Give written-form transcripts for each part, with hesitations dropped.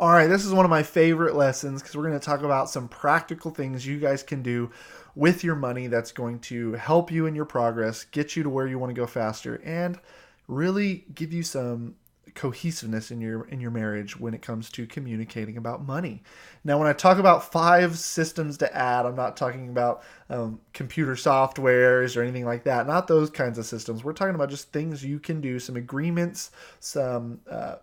All right, this is one of my favorite lessons because we're going to talk about some practical things you guys can do with your money that's going to help you in your progress, get you to where you want to go faster, and really give you some cohesiveness in your marriage when it comes to communicating about money. Now, when I talk about 5 systems to add, I'm not talking about computer softwares or anything like that. Not those kinds of systems. We're talking about just things you can do, some agreements, some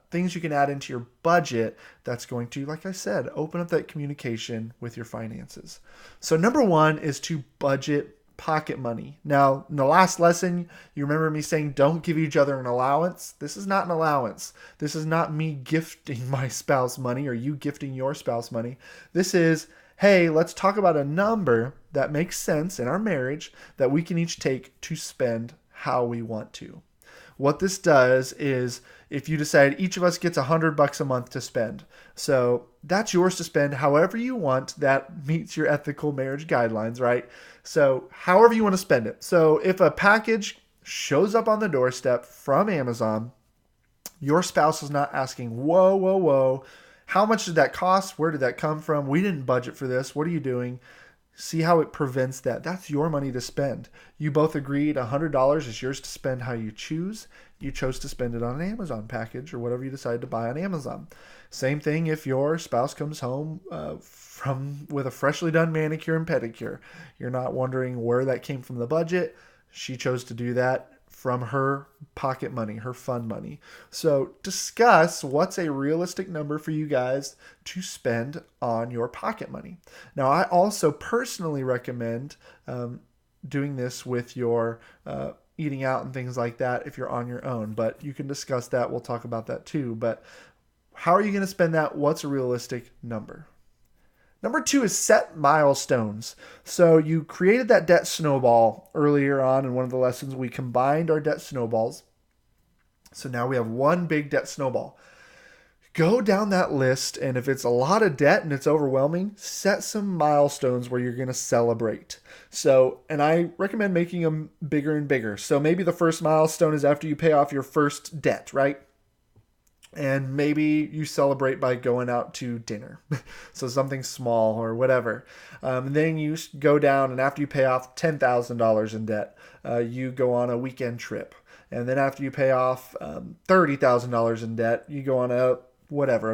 things you can add into your budget that's going to, like I said, open up that communication with your finances. So, number one is to budget pocket money. Now, in the last lesson, you remember me saying don't give each other an allowance. This is not an allowance. This is not me gifting my spouse money or you gifting your spouse money. This is, hey, let's talk about a number that makes sense in our marriage that we can each take to spend how we want to. What this does is if you decide each of us gets $100 a month to spend. So that's yours to spend however you want that meets your ethical marriage guidelines, right? So however you want to spend it. So if a package shows up on the doorstep from Amazon, your spouse is not asking, whoa, whoa, whoa, how much did that cost? Where did that come from? We didn't budget for this. What are you doing? See how it prevents that. That's your money to spend. You both agreed $100 is yours to spend how you choose. You chose to spend it on an Amazon package or whatever you decide to buy on Amazon. Same thing if your spouse comes home from with a freshly done manicure and pedicure. You're not wondering where that came from the budget. She chose to do that from her pocket money, her fun money. So discuss what's a realistic number for you guys to spend on your pocket money. Now, I also personally recommend doing this with your eating out and things like that if you're on your own, but you can discuss that. We'll talk about that too. But how are you going to spend that? What's a realistic number? Number 2 is set milestones. So you created that debt snowball earlier on in one of the lessons. We combined our debt snowballs. So now we have one big debt snowball. Go down that list, and if it's a lot of debt and it's overwhelming, set some milestones where you're going to celebrate. So, and I recommend making them bigger and bigger. So maybe the first milestone is after you pay off your first debt, right? And maybe you celebrate by going out to dinner. So something small or whatever. Then you go down, and after you pay off $10,000 in debt, you go on a weekend trip. And then after you pay off $30,000 in debt, you go on a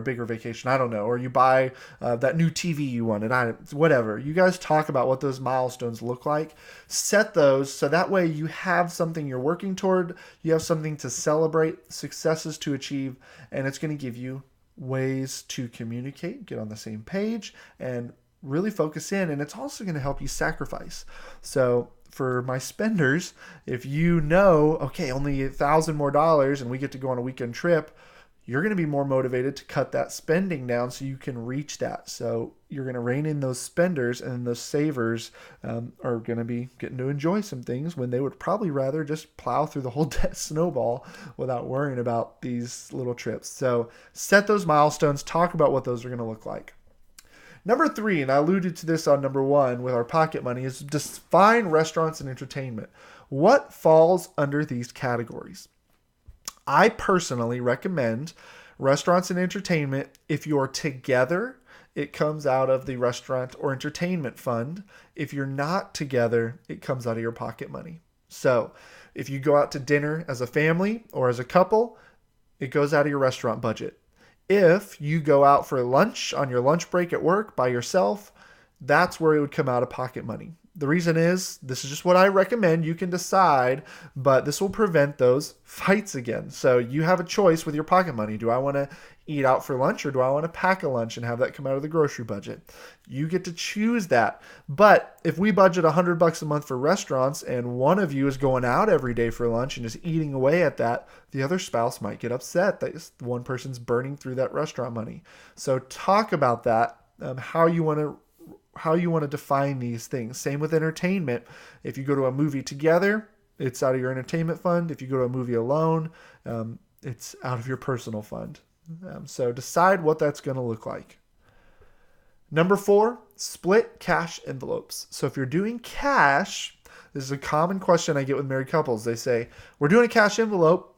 bigger vacation, I don't know, or you buy that new TV you wanted, whatever. You guys talk about what those milestones look like. Set those so that way you have something you're working toward, you have something to celebrate, successes to achieve, and it's going to give you ways to communicate, get on the same page, and really focus in. And it's also going to help you sacrifice. So for my spenders, if you know, okay, only $1,000 more and we get to go on a weekend trip, you're going to be more motivated to cut that spending down so you can reach that. So you're going to rein in those spenders, and those savers are going to be getting to enjoy some things when they would probably rather just plow through the whole debt snowball without worrying about these little trips. So set those milestones, talk about what those are going to look like. Number 3, and I alluded to this on number 1 with our pocket money, is define restaurants and entertainment. What falls under these categories? I personally recommend restaurants and entertainment. If you're together, it comes out of the restaurant or entertainment fund. If you're not together, it comes out of your pocket money. So if you go out to dinner as a family or as a couple, it goes out of your restaurant budget. If you go out for lunch on your lunch break at work by yourself, that's where it would come out of pocket money. The reason is, this is just what I recommend. You can decide, but this will prevent those fights again. So you have a choice with your pocket money. Do I want to eat out for lunch, or do I want to pack a lunch and have that come out of the grocery budget? You get to choose that. But if we budget $100 a month for restaurants and one of you is going out every day for lunch and is eating away at that, the other spouse might get upset that one person's burning through that restaurant money. So talk about that, how you want to define these things. Same with entertainment. If you go to a movie together, it's out of your entertainment fund. If you go to a movie alone, it's out of your personal fund. So decide what that's going to look like. Number 4, split cash envelopes. So if you're doing cash, this is a common question I get with married couples. They say, we're doing a cash envelope.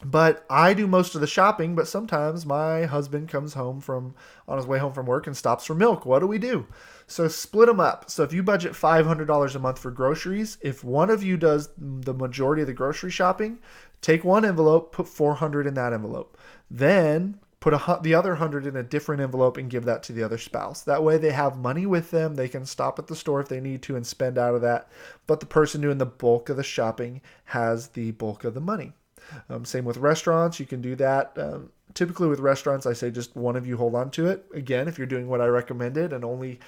But I do most of the shopping, but sometimes my husband comes on his way home from work and stops for milk. What do? So split them up. So if you budget $500 a month for groceries, if one of you does the majority of the grocery shopping, take one envelope, put 400 in that envelope. Then put the other 100 in a different envelope and give that to the other spouse. That way they have money with them. They can stop at the store if they need to and spend out of that. But the person doing the bulk of the shopping has the bulk of the money. Same with restaurants. You can do that. Typically with restaurants, I say just one of you hold on to it. Again, if you're doing what I recommended and only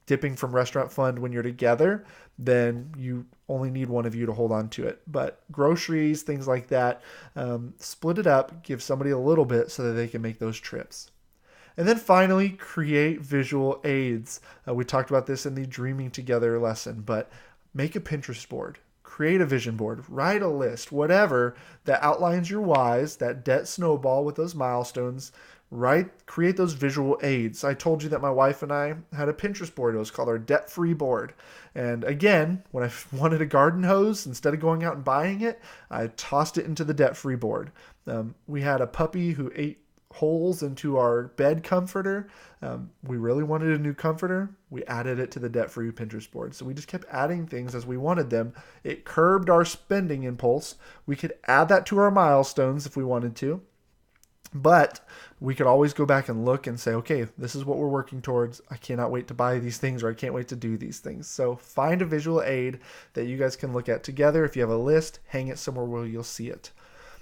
dipping from restaurant fund when you're together, then you only need one of you to hold on to it. But groceries, things like that, split it up, give somebody a little bit so that they can make those trips. And then finally, create visual aids. We talked about this in the Dreaming Together lesson, but make a Pinterest board. Create a vision board, write a list, whatever that outlines your whys, that debt snowball with those milestones. Create those visual aids. I told you that my wife and I had a Pinterest board. It was called our debt-free board. And again, when I wanted a garden hose, instead of going out and buying it, I tossed it into the debt-free board. We had a puppy who ate holes into our bed comforter. We really wanted a new comforter. We added it to the debt-free Pinterest board. So we just kept adding things as we wanted them. It curbed our spending impulse. We could add that to our milestones if we wanted to. But we could always go back and look and say, okay, this is what we're working towards. I cannot wait to buy these things, or I can't wait to do these things. So find a visual aid that you guys can look at together. If you have a list, hang it somewhere where you'll see it.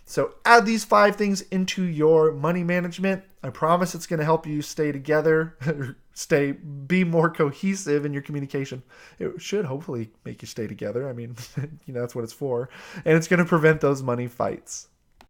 So add these 5 things into your money management. I promise it's going to help you stay together, be more cohesive in your communication. It should hopefully make you stay together. I mean, that's what it's for. And it's going to prevent those money fights.